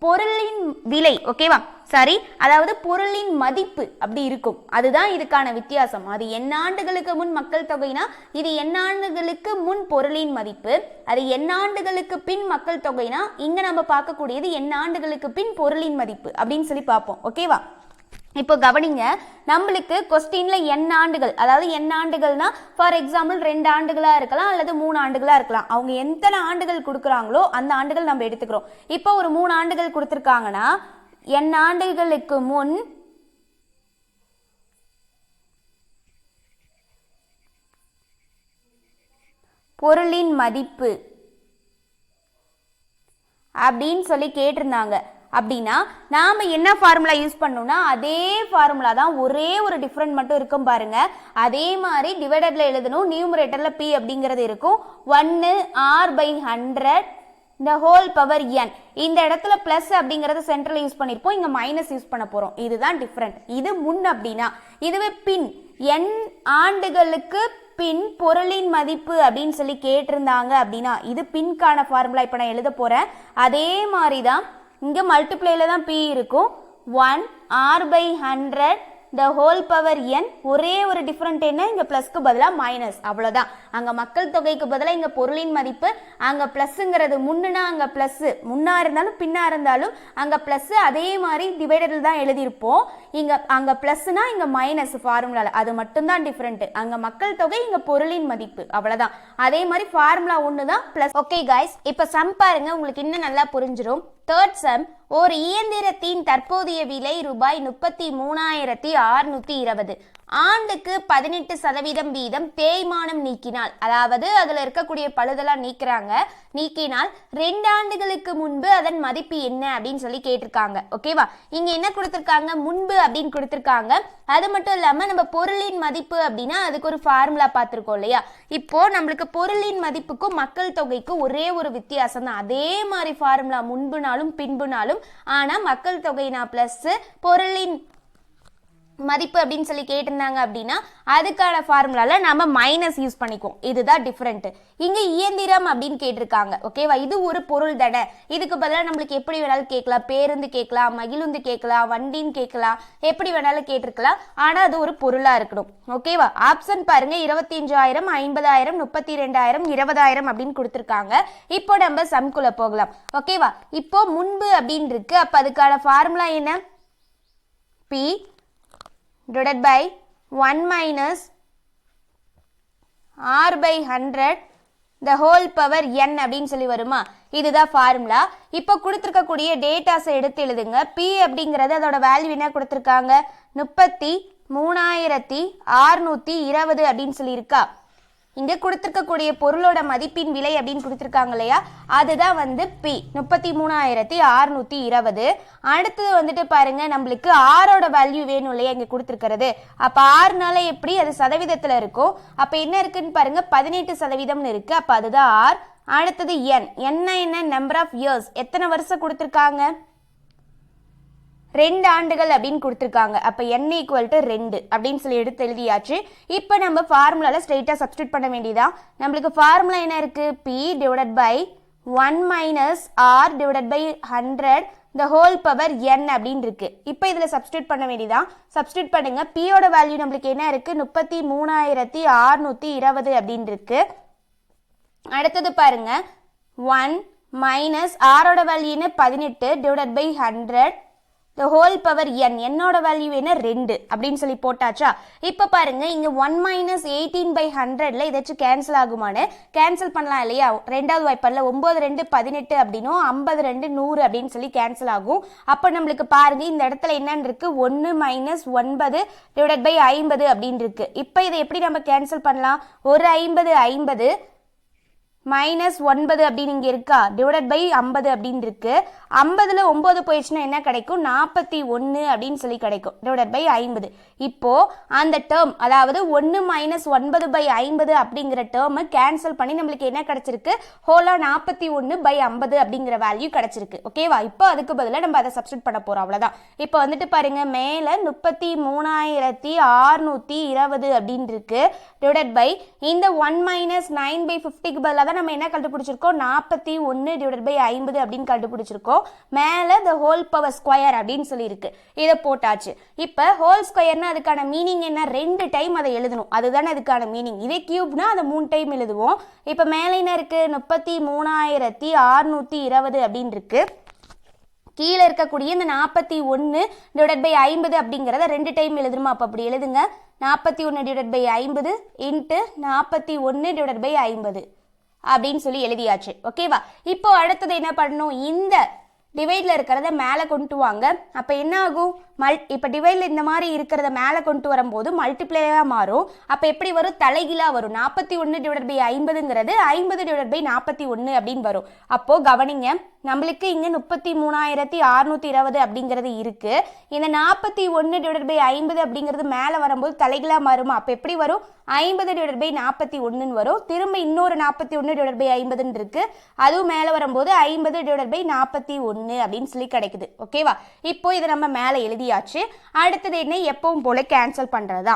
பொருளின் விலை, ஓகேவா, சாரி, அதாவது பொருளின் மதிப்பு அப்படி இருக்கும். அதுதான் இதுக்கான வித்தியாசம். அது எண்ணாண்டுகளுக்கு முன் மக்கள் தொகைனா இது எண்ணாண்டுகளுக்கு முன் பொருளின் மதிப்பு, அது எண்ணாண்டுகளுக்கு பின் மக்கள் தொகைனா இங்க நம்ம பார்க்கக்கூடியது எண்ணாண்டுகளுக்கு பின் பொருளின் மதிப்பு அப்படின்னு சொல்லி பார்ப்போம். ஓகேவா, இப்போ கவனிங்க, நம்மளுக்கு கொஸ்டின்ல என் ஆண்டுகள், அதாவது என் ஆண்டுகள்னா ஃபார் எக்ஸாம்பிள் 2 ஆண்டுகளா இருக்கலாம் அல்லது 3 ஆண்டுகளா இருக்கலாம். அவங்க எத்தனை ஆண்டுகள் கொடுக்குறாங்களோ அந்த ஆண்டுகள் நம்ம எடுத்துக்கிறோம். இப்போ ஒரு 3 ஆண்டுகள் கொடுத்துருக்காங்கன்னா என் ஆண்டுகளுக்கு முன் பொருளின் மதிப்பு அப்படின்னு சொல்லி கேட்டிருந்தாங்க. அப்படின்னா நாம என்ன ஃபார்முலா யூஸ் பண்ணோம்னா அதே ஃபார்முலா தான், ஒரே ஒரு டிஃபரெண்ட் மட்டும் இருக்கும் பாருங்க. அதே மாதிரி டிவைடட்ல எழுதணும், நியூமரேட்டர்ல p அப்படிங்கிறது இருக்கும். 1 r/100 the whole power n. இந்த இடத்துல பிளஸ் அப்படிங்கறது சென்ட்ரல் யூஸ் பண்ணிருப்போம், இங்க மைனஸ் யூஸ் பண்ண போறோம். இதுதான் டிஃபரெண்ட். இது முன் அப்படின்னா, இதுவே பின் n ஆண்டுகளுக்கு பின் பொருளின் மதிப்பு அப்படின்னு சொல்லி கேட்டிருந்தாங்க அப்படின்னா இது பின்கான ஃபார்முலா இப்போ நான் எழுத போறேன். அதே மாதிரி தான் இங்க மல்டிப்ளைல தான் p இருக்கும். 1 r/100 the whole power n. ஒரே ஒரு டிஃபரெண்ட் என்ன, இங்க பிளஸ்க்கு பதிலா மைனஸ், அவ்வளவுதான். அங்க மக்கள் தொகைக்கு பதிலா இங்க பொருளின் மதிப்பு, அங்க பிளஸ்ங்கிறது முன்னுனா அங்க பிளஸ், முன்னா இருந்தாலும் பின்னா இருந்தாலும் அங்க பிளஸ், அதே மாதிரி டிவைடர்ல தான் எழுதியிருப்போம். இங்க அங்க பிளஸ்னா இங்க மைனஸ் ஃபார்முலால, அது மட்டும் தான் டிஃபரெண்ட். அங்க மக்கள் தொகை, இங்க பொருளின் மதிப்பு, அவ்வளவுதான். அதே மாதிரி ஃபார்முலா ஒன்று தான் பிளஸ். ஓகே கைஸ், இப்ப சம் பாருங்க, உங்களுக்கு இன்னும் நல்லா புரிஞ்சிடும். தேர்ட் சம், ஒரு இயந்திரத்தின் தற்போதைய விலை ரூபாய் 33,620. ஆண்டுக்கு 18% வீதம் தேய்மானம் நீக்கினால், அதாவது அதுல இருக்கக்கூடிய பழுதெல்லாம் நீக்கினால் 2 ஆண்டுகளுக்கு முன்பு அதன் மதிப்பு என்ன அப்படின்னு சொல்லி கேட்டிருக்காங்க. ஓகேவா, இங்க என்ன கொடுத்திருக்காங்க, முன்பு அப்படின்னு கொடுத்திருக்காங்க. அது மட்டும் இல்லாம நம்ம பொருளின் மதிப்பு அப்படின்னா அதுக்கு ஒரு ஃபார்முலா பார்த்திருக்கோம் இல்லையா. இப்போ நம்மளுக்கு பொருளின் மதிப்புக்கும் மக்கள் தொகைக்கும் ஒரே ஒரு வித்தியாசம் தான். அதே மாதிரி ஃபார்முலா முன்புனாலும் பின்புனாலும், ஆனா மக்கள் தொகைனா பிளஸ், பொருளின் மதிப்பு அப்படின்னு சொல்லி கேட்டிருந்தாங்க அப்படின்னா அதுக்கான ஃபார்முலால நம்ம மைனஸ் யூஸ் பண்ணிக்குவோம். இதுதான் டிஃபரெண்ட். இங்க இயந்திரம் அப்படின்னு கேட்டிருக்காங்க. ஓகேவா, இது ஒரு பொருள் தானே. இதுக்கு பதிலாக நம்மளுக்கு எப்படி வேணாலும் கேட்கலாம், பேருந்து கேட்கலாம், மகிழுந்து கேட்கலாம், வண்டின்னு கேட்கலாம், எப்படி வேணாலும் கேட்டிருக்கலாம். ஆனா அது ஒரு பொருளா இருக்கணும். ஓகேவா, ஆப்ஷன் பாருங்க, 25,000, 50,000, 32,000, 20,000 அப்படின்னு கொடுத்துருக்காங்க. இப்போ நம்ம சம்குள்ள போகலாம். ஓகேவா, இப்போ முன்பு அப்படின்னு இருக்கு. அப்ப அதுக்கான ஃபார்முலா என்ன, p divided by 1 minus r/100 the whole power n அப்படின்னு சொல்லி வருமா. இதுதான் ஃபார்முலா. இப்போ கொடுத்துருக்கக்கூடிய டேட்டாஸை எடுத்து எழுதுங்க. p அப்படிங்கிறது அதோட வேல்யூ என்ன கொடுத்துருக்காங்க, 33,620 அப்படின்னு சொல்லி இருக்கா. இங்க கொடுத்திருக்கக்கூடிய பொருளோட மதிப்பின் விலை அப்படின்னு கொடுத்திருக்காங்க இல்லையா, அதுதான் வந்து p 33,620. அடுத்தது வந்துட்டு பாருங்க, நம்மளுக்கு ஆரோட வேல்யூ வேணும் இல்லையா இங்க கொடுத்திருக்கிறது. அப்ப ஆறுனால எப்படி, அது சதவீதத்துல இருக்கும். அப்ப என்ன இருக்குன்னு பாருங்க, 18% இருக்கு. அப்ப அதுதான் ஆர். அடுத்தது n, என்ன நம்பர் ஆஃப் இயர்ஸ், எத்தனை வருஷம் கொடுத்திருக்காங்க, 2 ஆண்டுகள் அப்படின்னு கொடுத்துருக்காங்க. அப்ப n = 2 அப்படின்னு சொல்லி எடுத்து எழுதியாச்சு. இப்போ நம்ம ஃபார்முலால ஸ்ட்ரெயிட்டா சப்ஸ்டிட்யூட் பண்ண வேண்டியதான். நம்மளுக்கு ஃபார்முலா என்ன இருக்கு, p divided by 1 minus r divided by 100 the whole power n அப்படின்னு இருக்கு. இப்போ இதுல சப்ஸ்டிட்யூட் பண்ண வேண்டியதான். சப்ஸ்டிட்யூட் பண்ணுங்க. p ஓட வேல்யூ நம்மளுக்கு என்ன இருக்கு, 33,620 அப்படின்னு இருக்கு. அடுத்தது பாருங்க, 1 minus r ஓட வேல்யூ என்ன, 18 divided by 100 the whole power n. என்னோட வேல்யூ என்ன, 2 அப்படின்னு சொல்லி போட்டாச்சா. இப்ப பாருங்க, இங்க 1 minus 18/100ல இதாச்சும் கேன்சல் ஆகுமான்னு கேன்சல் பண்ணலாம் இல்லையா. ரெண்டாவது வாய்ப்பாடுல 9 2 18 அப்படின்னும் 50 2 100 அப்படின்னு சொல்லி கேன்சல் ஆகும். அப்ப நம்மளுக்கு பாருங்க, இந்த இடத்துல என்னன்னு இருக்கு, 1 minus 9 divided by 50 அப்படின்னு இருக்கு. இப்ப இதை எப்படி நம்ம கேன்சல் பண்ணலாம், ஒரு 50 50 மைனஸ் 9 அப்படின்னு இங்க இருக்கா, டிவைடட் பை 50 அப்படின்னு இருக்கு. 50ல 9 போயிடுச்சுன்னா என்ன கிடைக்கும், 41 அப்படின்னு சொல்லி கிடைக்கும், டிவைடட் பை 50. இப்போ அந்த டேர்ம், அதாவது 1 மைனஸ் 9/50 அப்படிங்கிற டேர்மை கேன்சல் பண்ணி நம்மளுக்கு என்ன கிடைச்சிருக்கு, ஹோலா 41/50 அப்படிங்கிற வேல்யூ கிடைச்சிருக்கு. ஓகேவா, இப்போ அதுக்கு பதிலாக நம்ம அதை சப்ஸ்டிட் பண்ண போறோம், அவ்வளவுதான். இப்போ வந்துட்டு பாருங்க, மேல 33,620 அப்படின்னு இருக்கு, டிவைடட் பை இந்த 1 மைனஸ் 9/50க்கு பதிலாக தான் தான் நம்ம என்ன கண்டுபிடிச்சிருக்கோம், 41/50 அப்படின்னு கண்டுபிடிச்சிருக்கோம். மேலே த ஹோல் பவர் ஸ்கொயர் அப்படின்னு சொல்லியிருக்கு, இதை போட்டாச்சு. இப்போ ஹோல் ஸ்கொயர்னா அதுக்கான மீனிங் என்ன, 2 டைம் அதை எழுதணும், அதுதானே அதுக்கான மீனிங். இதே கியூப்னா அதை 3 டைம் எழுதுவோம். இப்போ மேலே என்ன இருக்கு, 33,620 அப்படின்னு இருக்கு. கீழே இருக்கக்கூடிய இந்த 41/50 அப்படிங்கிறத 2 டைம் எழுதணுமா, அப்போ அப்படி எழுதுங்க. 41/50 இன்ட்டு 41/50 அப்படின்னு சொல்லி எழுதியாச்சு. ஓகேவா? இப்போ அடுத்தது என்ன பண்ணணும், இந்த டிவைடில் இருக்கிறத மேலே கொண்டு வாங்க. அப்போ என்ன ஆகும், இப்போ டிவைடில் இந்த மாதிரி இருக்கிறத மேலே கொண்டு வரும்போது மல்டிப்ளையாக மாறும். அப்போ எப்படி வரும், தலைகீழாக வரும். 41/50ங்கிறது 50/41 அப்படின்னு வரும். அப்போது கவனிங்க, நம்மளுக்கு இங்கே 33,620 அப்படிங்கிறது இருக்கு. இந்த 41/50 அப்படிங்கிறது மேலே வரும்போது தலைகீழாக மாறுமா, அப்போ எப்படி வரும், 50/41 வரும். திரும்ப இன்னொரு 41/50 இருக்கு, அதுவும் மேலே வரும்போது 50/41 அப்படின்னு சொல்லி கிடைக்குது. ஓகேவா? இப்போ இதை நம்ம மேலே எழுதியாச்சு. அடுத்தது என்ன, எப்பவும் போல கேன்சல் பண்றதா.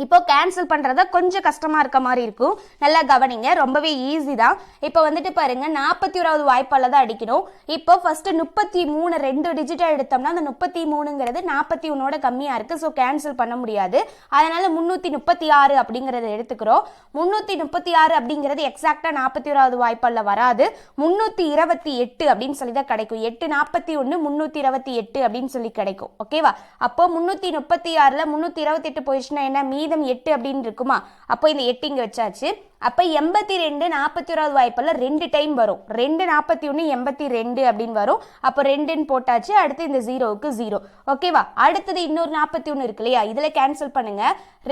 இப்போ கேன்சல் பண்ணுறதா கொஞ்சம் கஷ்டமாக இருக்க மாதிரி இருக்கும். நல்லா கவனிங்க, ரொம்பவே ஈஸி தான். இப்போ வந்துட்டு பாருங்க, 41வது வாய்ப்பால் தான் அடிக்கணும். இப்போ ஃபர்ஸ்ட் 33 2 டிஜிட்டாக எடுத்தோம்னா அந்த 33ங்கிறது 41ஓட கம்மியாக இருக்குது. ஸோ கேன்சல் பண்ண முடியாது. அதனால 336 அப்படிங்கிறத எடுத்துக்கிறோம். 336 அப்படிங்கிறது எக்ஸாக்டாக 41வது வாய்ப்பால் வராது, 328 அப்படின்னு சொல்லி தான் கிடைக்கும். 8 41 328 அப்படின்னு சொல்லி கிடைக்கும். ஓகேவா? அப்போ 336ல் 328 போயிடுச்சுன்னா என்ன, மீதம் 8 அப்படின்னு இருக்குமா, அப்போ இந்த 8 இங்க வச்சாச்சு. அப்ப 82 41வது வாய்ப்புல 2 டைம் வரும். 2 41 82 அப்படின்னு வரும். அப்போ 2ன்னு போட்டாச்சு. அடுத்து இந்த 0க்கு 0. ஓகேவா? அடுத்தது இன்னொரு 41 இருக்கு இல்லையா, இதுல கேன்சல் பண்ணுங்க.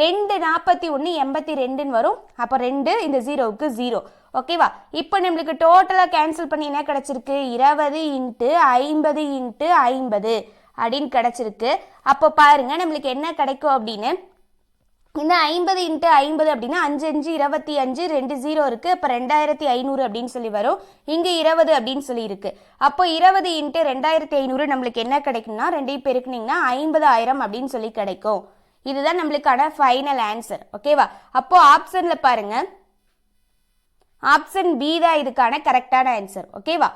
2 41 82ன்னு வரும். அப்போ 2, இந்த 0க்கு 0. ஓகேவா? இப்போ நம்மளுக்கு டோட்டலா கேன்சல் பண்ணி என்ன கிடைச்சிருக்கு, 20 × 50 × 50 அப்படின்னு கிடைச்சிருக்கு. அப்போ பாருங்க நம்மளுக்கு என்ன கிடைக்கும் அப்படின்னு, இந்த 50 × 50 அப்படின்னா 5 5 25 2 0 இருக்கு. அப்போ 2500 அப்படின்னு சொல்லி வரும். இங்க 20 அப்படின்னு சொல்லி இருக்கு. அப்போ 20 × 2500 நம்மளுக்கு என்ன கிடைக்கும்னா, 2 பெருக்குனீங்கன்னா 50,000 அப்படின்னு சொல்லி கிடைக்கும். இதுதான் நம்மளுக்கான ஃபைனல் ஆன்சர். ஓகேவா? அப்போ ஆப்ஷன்ல பாருங்க, ஆப்ஷன் பி தான் இதுக்கான கரெக்டான ஆன்சர். ஓகேவா?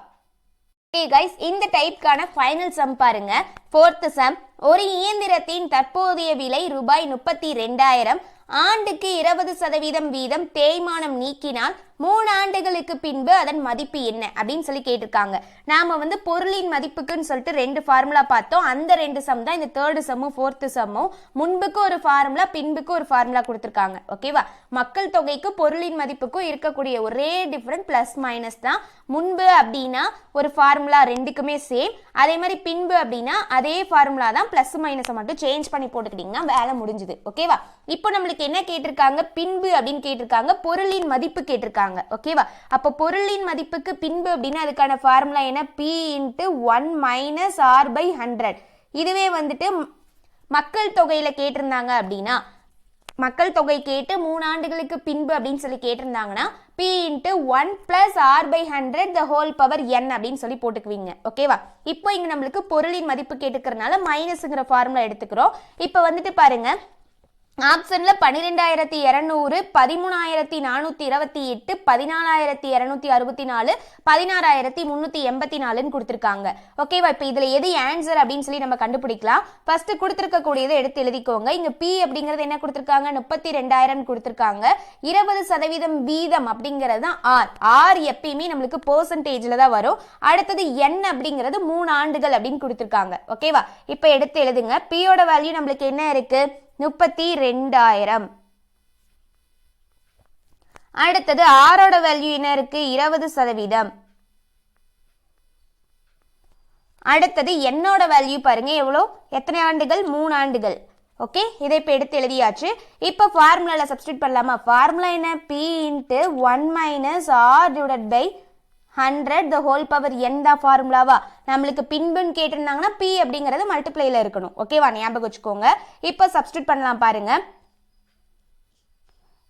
ஓகே கைஸ், இந்த டைப்கான ஃபைனல் சம் பாருங்க. 4th சம், ஒரு இயந்திரத்தின் தற்போதைய விலை ரூபாய் 32,000. ஆண்டுக்கு 20% வீதம் தேய்மானம் நீக்கினால் 3 ஆண்டுகளுக்கு பின்பு அதன் மதிப்பு என்ன அப்படின்னு சொல்லி கேட்டிருக்காங்க. நாம பொருளின் மதிப்புக்குன்னு சொல்லிட்டு 2 ஃபார்முலா பார்த்தோம். அந்த 2 சம் தான் இந்த 3rd சம்மும் 4th சம்மும். முன்புக்கு ஒரு ஃபார்முலா, பின்புக்கு ஒரு ஃபார்முலா கொடுத்துருக்காங்க. ஓகேவா? மக்கள் தொகைக்கு பொருளின் மதிப்புக்கும் இருக்கக்கூடிய ஒரே டிஃபரன்ஸ் பிளஸ் மைனஸ் தான். முன்பு அப்படின்னா ஒரு ஃபார்முலா 2க்குமே சேம், அதே மாதிரி பின்பு அப்படின்னா அதே ஃபார்முலா தான், பிளஸ் மைனஸை மட்டும் சேஞ்ச் பண்ணி போட்டுக்கிட்டீங்கன்னா வேலை முடிஞ்சுது. ஓகேவா? இப்போ நம்மளுக்கு என்ன கேட்டிருக்காங்க, பின்பு அப்படின்னு கேட்டிருக்காங்க, பொருளின் மதிப்பு கேட்டிருக்காங்க. ஓகேவா? அப்போ பொருளின் மதிப்புக்கு பின்பு அப்படின்னா அதுக்கான ஃபார்முலா என்ன, P × 1 - R/100. இதுவே மக்கள் தொகையில கேட்டிருந்தாங்க அப்படின்னா, மக்கள் தொகை கேட்டு 3 ஆண்டுகளுக்கு பின்பு அப்படின்னு சொல்லி கேட்டிருந்தாங்கன்னா P × 1 + R/100 the whole power n அப்படின்னு சொல்லி போட்டுக்குவீங்க. ஓகேவா? இப்போ இங்க நம்மளுக்கு பொருளின் மதிப்பு கேட்டுக்கிறதுனால மைனஸ்ங்கிற ஃபார்முலா எடுத்துக்கிறோம். இப்போ பாருங்க, ஆப்ஷன்ல 12,200 13,428 14,264 16,384 கொடுத்திருக்காங்க. ஓகேவா? இப்போ இதுல எது ஆன்சர் அப்படின்னு சொல்லி நம்ம கண்டுபிடிக்கலாம். ஃபர்ஸ்ட் கொடுத்திருக்கக்கூடியதை எடுத்து எழுதிக்கோங்க. இங்க P அப்படிங்கிறது என்ன கொடுத்திருக்காங்க, 32,000 கொடுத்திருக்காங்க. 20% வீதம் அப்படிங்கிறது தான் R. R எப்பயுமே நம்மளுக்கு பெர்சன்டேஜ்ல தான் வரும். அடுத்தது n அப்படிங்கிறது 3 ஆண்டுகள் அப்படின்னு கொடுத்திருக்காங்க. ஓகேவா? இப்போ எடுத்து எழுதுங்க. P யோட வேல்யூ நம்மளுக்கு என்ன இருக்கு, 32,000. அடுத்தது ஆரோட வேல்யூ என்ன இருக்கு, 20%. அடுத்தது என்னோட வேல்யூ பாருங்க எவ்வளோ, எத்தனை ஆண்டுகள், 3 ஆண்டுகள். ஓகே, இதை இப்போ எடுத்து எழுதியாச்சு. இப்போ ஃபார்முலால சப்ஸ்டிட் பண்ணலாமா? ஃபார்முலா என்ன, P × 1 - R/100 the whole power n தான் ஃபார்முலாவா. நம்மளுக்கு பின்புன்னு கேட்டிருந்தாங்கன்னா P அப்படிங்கிறது மல்டிப்ளைல இருக்கணும். ஓகேவா? ஞாபகம் வச்சுக்கோங்க. இப்போ சப்ஸ்டிட் பண்ணலாம் பாருங்க.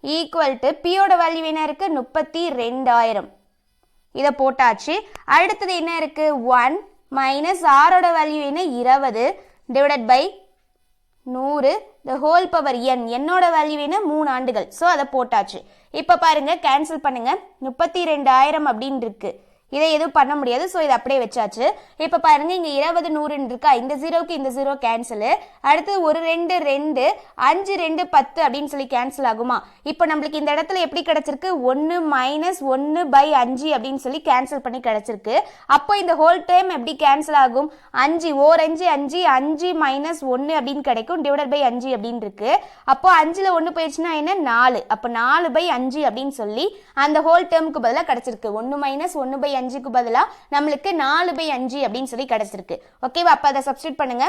ஈக்குவல் டு P யோட வேல்யூ என்ன இருக்கு, 32,000. இதை போட்டாச்சு. அடுத்தது என்ன இருக்கு, 1 - R ஓட வேல்யூ என்ன, 20 / 100 the whole power n, என்னோட வேல்யூ என்ன 3 ஆண்டுகள். ஸோ அதை போட்டாச்சு. இப்போ பாருங்க கேன்சல் பண்ணுங்க. 32,000 அப்படின்னு இருக்கு. இதை எதுவும் பண்ண முடியாது. ஸோ இதை அப்படியே வச்சாச்சு. இப்போ பாருங்க இங்கே 20 100 இருக்கா, இந்த ஜீரோக்கு இந்த ஜீரோ கேன்சலு. அடுத்து 1 2 2 5 2 10 அப்படின்னு சொல்லி கேன்சல் ஆகுமா? இப்போ நம்மளுக்கு இந்த இடத்துல எப்படி கிடைச்சிருக்கு? 1 மைனஸ் 1/5 அப்படின்னு சொல்லி கேன்சல் பண்ணி கிடைச்சிருக்கு. அப்போ இந்த ஹோல் டைம் எப்படி கேன்சல் ஆகும்? 5 ஓர் 5 5 5 மைனஸ் 1 அப்படின்னு கிடைக்கும், டிவைடட் பை 5 அப்படின்னு இருக்கு. அப்போ 5ல் 1 போயிடுச்சுன்னா என்ன? 4. அப்போ 4/5 அப்படின்னு சொல்லி அந்த ஹோல் டேர்முக்கு பதிலாக கிடைச்சிருக்கு. 1 மைனஸ் 1/5க்கு பதிலா நம்மளுக்கு 4/5 அப்படின்னு சொல்லி கிடைச்சிருக்கு. ஓகேவா? அப்ப அதை சப்ஸ்டிட்யூட் பண்ணுங்க.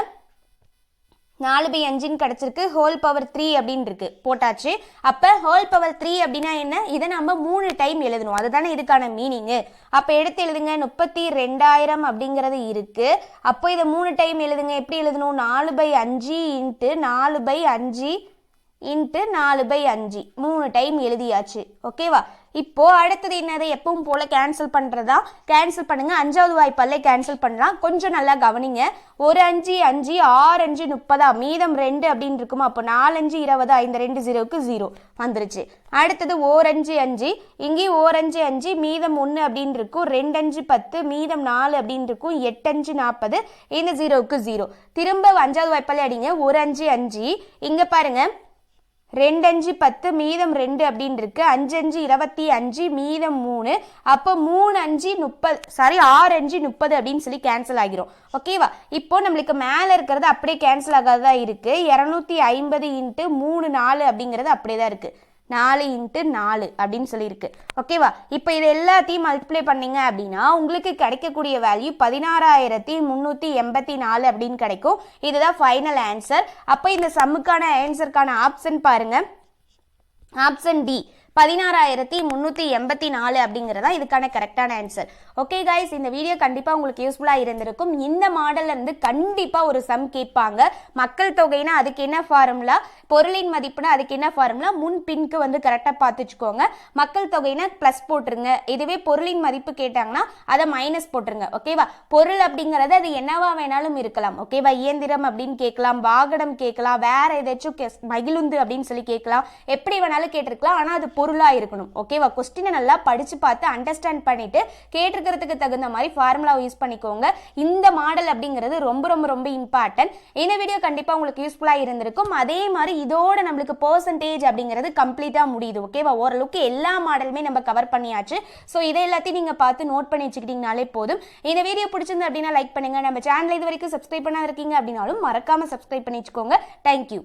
4/5 கிடைச்சிருக்கு. ஹோல் பவர் 3 அப்படின்னு இருக்கு, போட்டாச்சு. அப்ப ஹோல் பவர் 3 அப்படின்னா என்ன? இதை நம்ம 3 டைம் எழுதணும், அதுதானே இதுக்கான மீனிங். அப்ப எடுத்து எழுதுங்க. 32,000 அப்படிங்கிறது இருக்கு. அப்போ இதை 3 டைம் எழுதுங்க. எப்படி எழுதணும்? 4/5 இன்ட்டு 4/5 இன்ட்டு 4/5 3 டைம் எழுதியாச்சு. ஓகேவா? இப்போ அடுத்தது என்னது? எப்பவும் போல கேன்சல் பண்றதா? கேன்சல் பண்ணுங்க. 5வது வாய்ப்பாலே கேன்சல் பண்ணலாம். கொஞ்சம் நல்லா கவனிங்க. 1 5 5 6 5 30 மீதம் 2 அப்படின்னு இருக்குமா? அப்போ 4 5 20 இந்த 2 ஜீரோக்கு 0 வந்துருச்சு. அடுத்தது ஓர் 5 5 இங்கேயும் ஓர் 5 5 மீதம் 1 அப்படின்னு இருக்கும். 2 5 10 மீதம் 4 அப்படின்னு இருக்கும். 8 5 40 இந்த ஜீரோவுக்கு 0. திரும்ப 5வது வாய்ப்பாலே அடிங்க. 1 5 5 இங்க பாருங்க 2 5 10 மீதம் 2 அப்படின்னு இருக்கு. 5 5 25 மீதம் 3. அப்போ 3 5 30 சாரி 6 5 30 அப்படின்னு சொல்லி கேன்சல் ஆகிரும். ஓகேவா? இப்போ நம்மளுக்கு மேலே இருக்கிறது அப்படியே கேன்சல் ஆகாததான் இருக்கு. 250 இன்ட்டு 3 4 அப்படிங்கிறது அப்படியே தான் இருக்கு. 4 இன்ட்டு 4 அப்படின்னு சொல்லியிருக்கு. ஓகேவா? இப்போ இது எல்லாத்தையும் மல்டிப்ளை பண்ணீங்க அப்படின்னா உங்களுக்கு கிடைக்கக்கூடிய வேல்யூ 16,384 அப்படின்னு கிடைக்கும். இதுதான் ஃபைனல் ஆன்சர். அப்போ இந்த சம்முக்கான ஆன்சருக்கான ஆப்ஷன் பாருங்க. ஆப்ஷன் டி 16,384 அப்படிங்கிறதா இதுக்கான கரெக்டான ஆன்சர். ஓகே கைஸ், இந்த வீடியோ கண்டிப்பாக உங்களுக்கு யூஸ்ஃபுல்லாக இருந்திருக்கும். இந்த மாடல்ல இருந்து கண்டிப்பாக ஒரு சம் கேட்பாங்க. மக்கள் தொகைனா அதுக்கு என்ன ஃபார்முலா, பொருளின் மதிப்புனா அதுக்கு என்ன ஃபார்முலா, முன் பின்க்கு வந்து கரெக்டாக பார்த்துச்சுக்கோங்க. மக்கள் தொகைனா ப்ளஸ் போட்டுருங்க. இதுவே பொருளின் மதிப்பு கேட்டாங்கன்னா அதை மைனஸ் போட்டுருங்க. ஓகேவா? பொருள் அப்படிங்கிறது அது என்னவா வேணாலும் இருக்கலாம். ஓகேவா? இயந்திரம் அப்படின்னு கேட்கலாம், வாகனம் கேட்கலாம், வேற ஏதாச்சும் மகிழுந்து அப்படின்னு சொல்லி கேட்கலாம், எப்படி வேணாலும் கேட்டிருக்கலாம். ஆனால் அது பொருளா இருக்கணும். ஓகேவா? கொஸ்டினை நல்லா படிச்சு பார்த்து அண்டர்ஸ்டாண்ட் பண்ணிட்டு கேட்டிருக்கிறதுக்கு தகுந்த மாதிரி ஃபார்முலா யூஸ் பண்ணிக்கோங்க. இந்த மாடல் அப்படிங்கிறது ரொம்ப ரொம்ப ரொம்ப இம்பார்ட்டன்ட். இந்த வீடியோ கண்டிப்பா உங்களுக்கு யூஸ்ஃபுல்லா இருந்திருக்கும். அதே மாதிரி இதோட நம்மளுக்கு பெர்சன்டேஜ் அப்படிங்கிறது கம்ப்ளீட்டா முடியுது. ஓகேவா? ஓரளவுக்கு எல்லா மாடலுமே நம்ம கவர் பண்ணியாச்சு. ஸோ இதை எல்லாத்தையும் நீங்க பார்த்து நோட் பண்ணி வச்சுக்கிட்டீங்கனாலே போதும். இந்த வீடியோ பிடிச்சிருந்து அப்படின்னா லைக் பண்ணுங்க. நம்ம சேனல் இது வரைக்கும் சப்ஸ்கிரைப் பண்ணா இருக்கீங்க அப்படின்னாலும் மறக்காம சப்ஸ்கிரைப் பண்ணி வச்சுக்கோங்க. தேங்க்யூ.